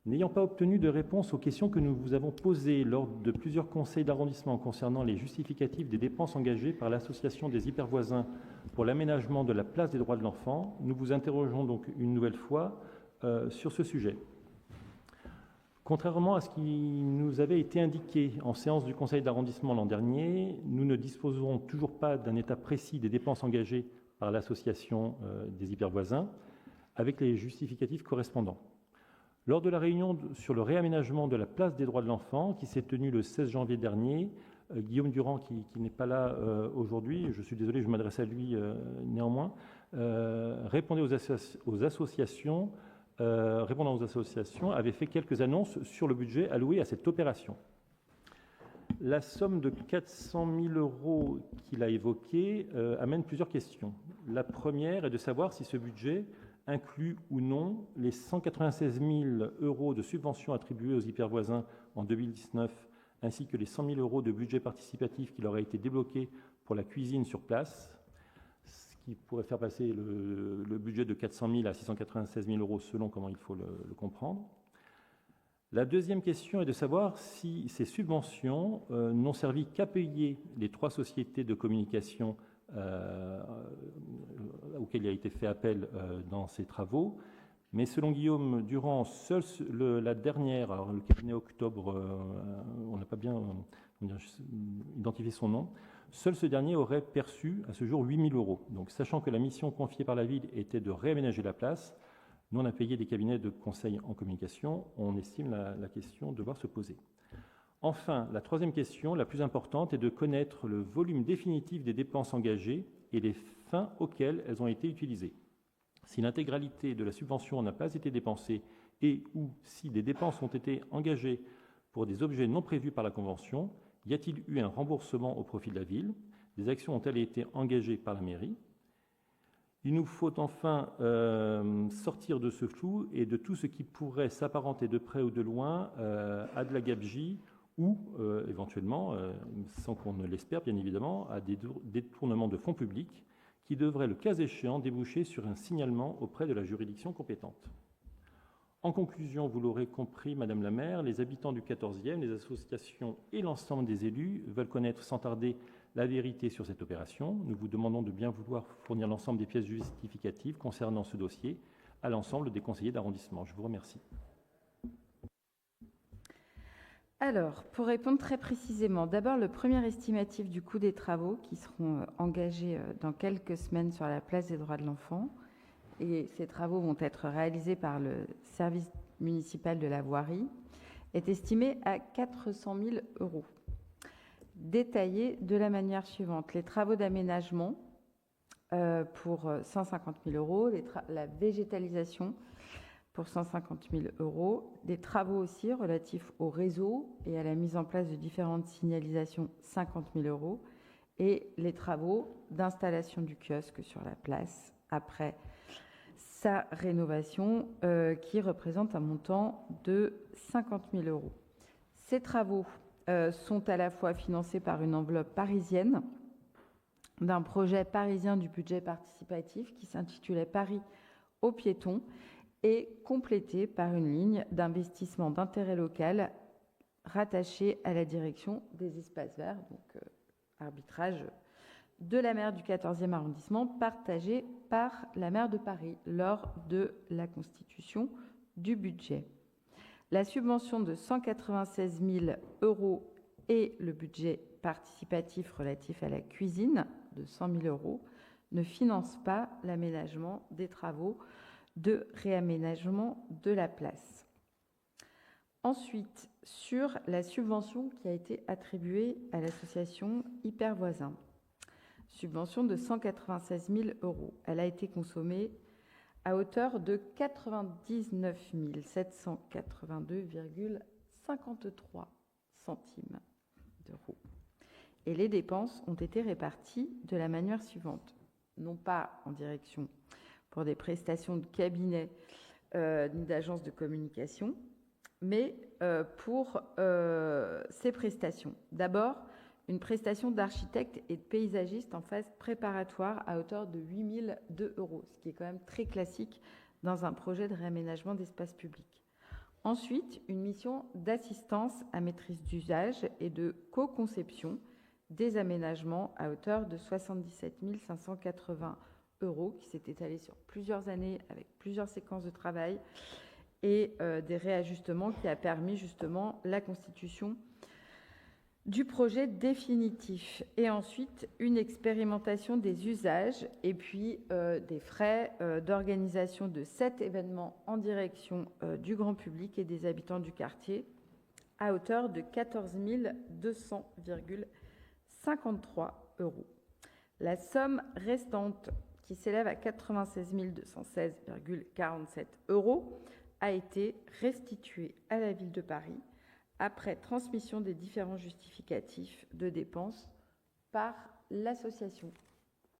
N'ayant pas obtenu de réponse aux questions que nous vous avons posées lors de plusieurs conseils d'arrondissement concernant les justificatifs des dépenses engagées par l'Association des hypervoisins pour l'aménagement de la place des droits de l'enfant, nous vous interrogeons donc une nouvelle fois sur ce sujet. Contrairement à ce qui nous avait été indiqué en séance du conseil d'arrondissement l'an dernier, nous ne disposerons toujours pas d'un état précis des dépenses engagées par l'association des hypervoisins avec les justificatifs correspondants. Lors de la réunion sur le réaménagement de la place des droits de l'enfant qui s'est tenue le 16 janvier dernier, Guillaume Durand, qui n'est pas là aujourd'hui, je suis désolé, je m'adresse à lui néanmoins, répondant aux associations, avait fait quelques annonces sur le budget alloué à cette opération. La somme de 400 000 € qu'il a évoquée amène plusieurs questions. La première est de savoir si ce budget inclut ou non les 196 000 € de subventions attribuées aux hypervoisins en 2019, ainsi que les 100 000 € de budget participatif qui leur a été débloqué pour la cuisine sur place, ce qui pourrait faire passer le budget de 400 000 à 696 000 € selon comment il faut le comprendre. La deuxième question est de savoir si ces subventions n'ont servi qu'à payer les 3 sociétés de communication auquel il a été fait appel dans ces travaux. Mais selon Guillaume Durand, seule la dernière, alors le cabinet Octobre, on n'a pas bien identifié son nom, seul ce dernier aurait perçu à ce jour 8 000 €. Donc, sachant que la mission confiée par la ville était de réaménager la place, nous on a payé des cabinets de conseil en communication, on estime la question devoir se poser. Enfin, la troisième question, la plus importante, est de connaître le volume définitif des dépenses engagées et les fins auxquelles elles ont été utilisées. Si l'intégralité de la subvention n'a pas été dépensée et ou si des dépenses ont été engagées pour des objets non prévus par la Convention, y a-t-il eu un remboursement au profit de la ville? Des actions ont-elles été engagées par la mairie? Il nous faut enfin sortir de ce flou et de tout ce qui pourrait s'apparenter de près ou de loin à de la gabegie ou éventuellement, sans qu'on ne l'espère bien évidemment, à des détournements de fonds publics qui devraient, le cas échéant, déboucher sur un signalement auprès de la juridiction compétente. En conclusion, vous l'aurez compris, Madame la maire, les habitants du 14e, les associations et l'ensemble des élus veulent connaître sans tarder la vérité sur cette opération. Nous vous demandons de bien vouloir fournir l'ensemble des pièces justificatives concernant ce dossier à l'ensemble des conseillers d'arrondissement. Je vous remercie. Alors, pour répondre très précisément, d'abord le premier estimatif du coût des travaux qui seront engagés dans quelques semaines sur la place des droits de l'enfant. Et ces travaux vont être réalisés par le service municipal de la voirie, est estimé à 400 000 €. Détaillé de la manière suivante. Les travaux d'aménagement pour 150 000 €, la végétalisation pour 150 000 €, des travaux aussi relatifs au réseau et à la mise en place de différentes signalisations, 50 000 €, et les travaux d'installation du kiosque sur la place après sa rénovation qui représente un montant de 50 000 €. Ces travaux sont à la fois financés par une enveloppe parisienne d'un projet parisien du budget participatif qui s'intitulait Paris aux piétons et complétés par une ligne d'investissement d'intérêt local rattachée à la direction des espaces verts, donc arbitrage de la maire du 14e arrondissement, partagé par la maire de Paris lors de la constitution du budget. La subvention de 196 000 € et le budget participatif relatif à la cuisine de 100 000 € ne financent pas l'aménagement des travaux de réaménagement de la place. Ensuite, sur la subvention qui a été attribuée à l'association Hypervoisins, subvention de 196 000 €. Elle a été consommée à hauteur de 99 782,53 centimes d'euros. Et les dépenses ont été réparties de la manière suivante. Non pas en direction pour des prestations de cabinet ni d'agences de communication, mais pour ces prestations. D'abord, une prestation d'architecte et de paysagiste en phase préparatoire à hauteur de 8 002 €, ce qui est quand même très classique dans un projet de réaménagement d'espace public. Ensuite, une mission d'assistance à maîtrise d'usage et de co-conception des aménagements à hauteur de 77 580 € qui s'est étalée sur plusieurs années avec plusieurs séquences de travail et des réajustements qui a permis justement la constitution du projet définitif. Et ensuite, une expérimentation des usages et puis des frais d'organisation de 7 événements en direction du grand public et des habitants du quartier à hauteur de 14 200,53 €. La somme restante, qui s'élève à 96 216,47 € a été restituée à la ville de Paris après transmission des différents justificatifs de dépenses par l'association.